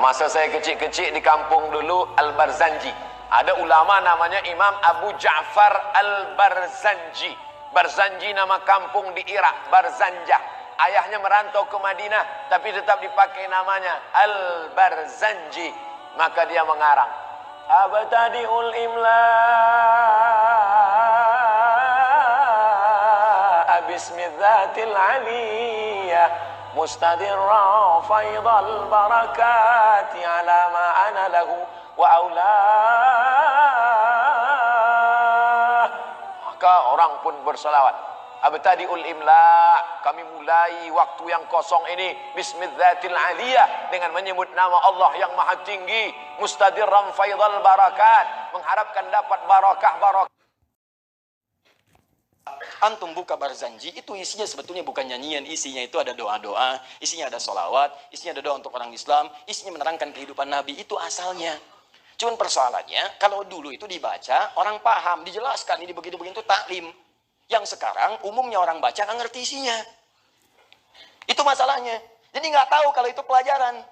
masa saya kecil-kecil di kampung dulu Al-Barzanji, ada ulama namanya Imam Abu Ja'far Al-Barzanji. Barzanji nama kampung di Irak, Barzanjah. Ayahnya merantau ke Madinah, tapi tetap dipakai namanya Al-Barzanji. Maka dia mengarang, abtadi'ul imla bismidzatil aliyah mustadirra faidal barakati ala ma ana lahu wa aula. Maka orang pun bersalawat, abtadi'ul imla, kami mulai waktu yang kosong ini bismidzatil aliyah, dengan menyebut nama Allah yang maha tinggi, mustadirran faidal barakat, mengharapkan dapat barakah. Antum buka Barzanji, itu isinya sebetulnya bukan nyanyian, isinya itu ada doa-doa, isinya ada solawat, isinya ada doa untuk orang Islam, isinya menerangkan kehidupan Nabi, itu asalnya. Cuman persoalannya, kalau dulu itu dibaca, orang paham, dijelaskan, ini begitu-begitu, itu taklim. Yang sekarang, umumnya orang baca nggak ngerti isinya. Itu masalahnya. Jadi nggak tahu kalau itu pelajaran.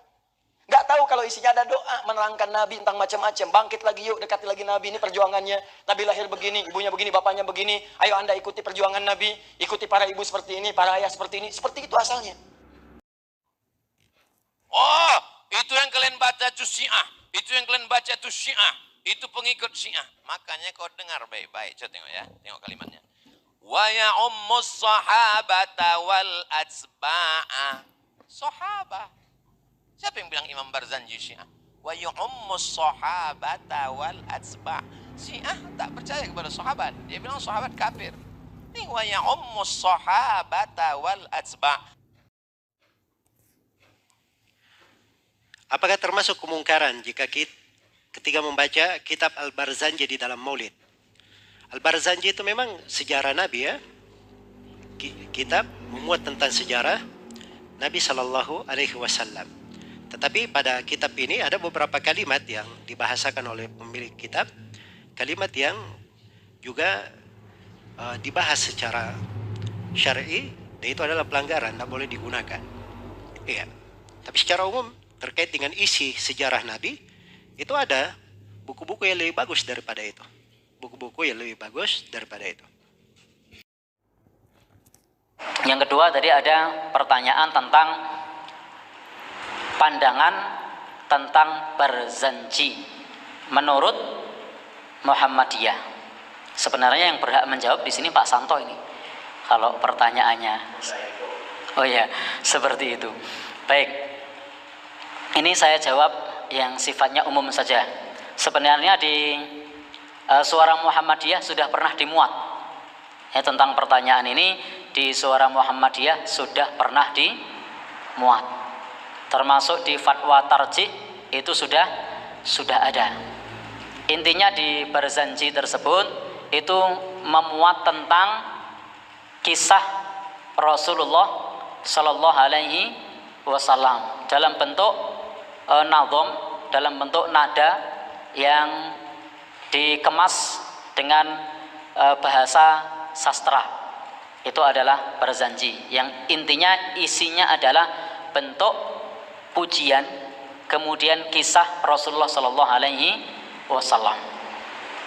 Nggak tahu kalau isinya ada doa, menerangkan Nabi tentang macam-macam. Bangkit lagi yuk, dekati lagi Nabi, ini perjuangannya. Nabi lahir begini, ibunya begini, bapaknya begini. Ayo Anda ikuti perjuangan Nabi, ikuti para ibu seperti ini, para ayah seperti ini. Seperti itu asalnya. Oh, itu yang kalian baca itu Syiah. Itu yang kalian baca itu Syiah. Itu pengikut Syiah. Makanya kau dengar baik-baik. Coba tengok ya, tengok kalimatnya. Wa ya'ummus sahabata wal atsba'a. Sahabah. Siapa yang bilang Imam Barzanji Syiah? Wa yu'ummus sahabata wal atsba'. Syiah tak percaya kepada sahabat. Dia bilang sahabat kafir. Ini wa yu'ummus sahabata wal atsba'. Apakah termasuk kemungkaran jika ketika membaca kitab Al-Barzanji di dalam Maulid? Al-Barzanji itu memang sejarah Nabi ya. Kitab memuat tentang sejarah Nabi Shallallahu Alaihi Wasallam. Tetapi pada kitab ini ada beberapa kalimat yang dibahasakan oleh pemilik kitab, kalimat yang juga dibahas secara syar'i, dan itu adalah pelanggaran, tidak boleh digunakan. Iya. Tapi secara umum terkait dengan isi sejarah Nabi, itu ada buku-buku yang lebih bagus daripada itu. Buku-buku yang lebih bagus daripada itu. Yang kedua tadi ada pertanyaan tentang pandangan tentang Barzanji menurut Muhammadiyah. Sebenarnya yang berhak menjawab di sini Pak Santo ini. Kalau pertanyaannya, oh ya, seperti itu. Baik, ini saya jawab yang sifatnya umum saja. Sebenarnya di Suara Muhammadiyah sudah pernah dimuat. Ya, tentang pertanyaan ini di Suara Muhammadiyah sudah pernah dimuat. Termasuk di fatwa tarjih itu sudah ada. Intinya di Barzanji tersebut itu memuat tentang kisah Rasulullah Sallallahu Alaihi Wasallam dalam bentuk nazom, dalam bentuk nada yang dikemas dengan bahasa sastra. Itu adalah Barzanji yang intinya isinya adalah bentuk pujian, kemudian kisah Rasulullah Sallallahu Alaihi Wasallam.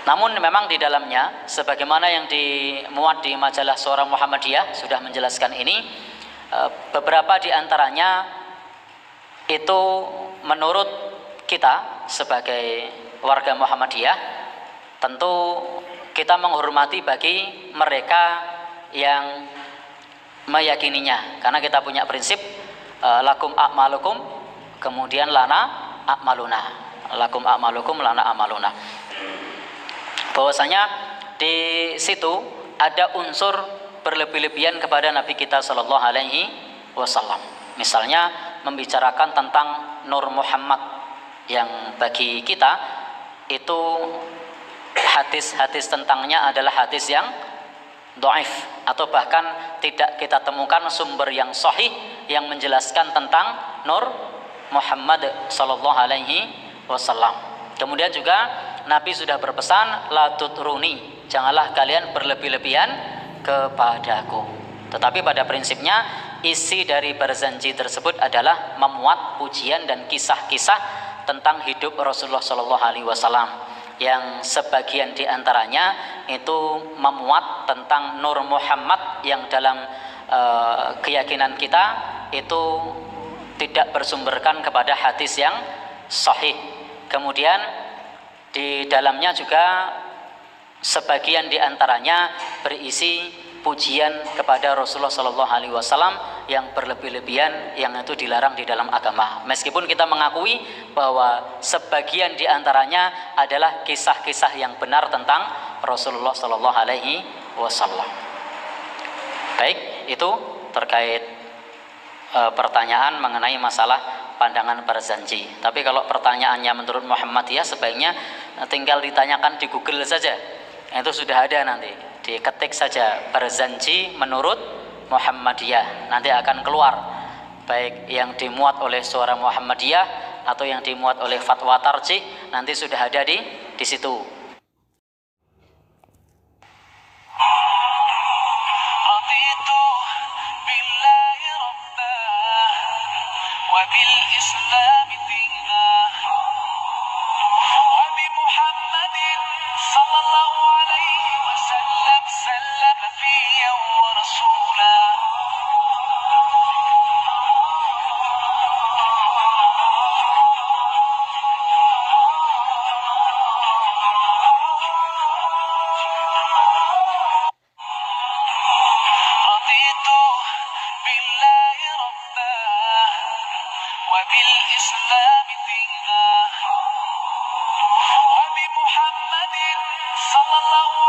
Namun memang di dalamnya, sebagaimana yang dimuat di majalah Suara Muhammadiyah sudah menjelaskan ini, beberapa di antaranya itu menurut kita sebagai warga Muhammadiyah, tentu kita menghormati bagi mereka yang meyakininya, karena kita punya prinsip lakum a'malukum, kemudian lana a'maluna. Lakum a'malukum, lana a'maluna. Bahwasanya di situ ada unsur berlebih-lebihan kepada Nabi kita Sallallahu Alaihi Wasallam. Misalnya membicarakan tentang Nur Muhammad, yang bagi kita itu hadis-hadis tentangnya adalah hadis yang dhaif, atau bahkan tidak kita temukan sumber yang sahih yang menjelaskan tentang Nur Muhammad Sallallahu Alaihi Wasallam. Kemudian juga Nabi sudah berpesan, la tutruni, janganlah kalian berlebih-lebihan kepadaku. Tetapi pada prinsipnya isi dari Barzanji tersebut adalah memuat pujian dan kisah-kisah tentang hidup Rasulullah Shallallahu Alaihi Wasallam, yang sebagian diantaranya itu memuat tentang Nur Muhammad yang dalam keyakinan kita itu tidak bersumberkan kepada hadis yang sahih. Kemudian di dalamnya juga sebagian diantaranya berisi pujian kepada Rasulullah Shallallahu Alaihi Wasallam yang berlebih-lebihan, yang itu dilarang di dalam agama. Meskipun kita mengakui bahwa sebagian diantaranya adalah kisah-kisah yang benar tentang Rasulullah Shallallahu Alaihi Wasallam. Baik, itu terkait pertanyaan mengenai masalah pandangan Barzanji. Tapi kalau pertanyaannya menurut Muhammadiyah, sebaiknya tinggal ditanyakan di Google saja. Itu sudah ada nanti. Diketik saja Barzanji menurut Muhammadiyah. Nanti akan keluar baik yang dimuat oleh Suara Muhammadiyah atau yang dimuat oleh Fatwa Tarjih, nanti sudah ada di situ. وبالإسلام دينا وبمحمد صلى الله عليه وسلم سلم نبيا ورسولا رضيت بالله ربا وبالإسلام دينا وبمحمد صلى الله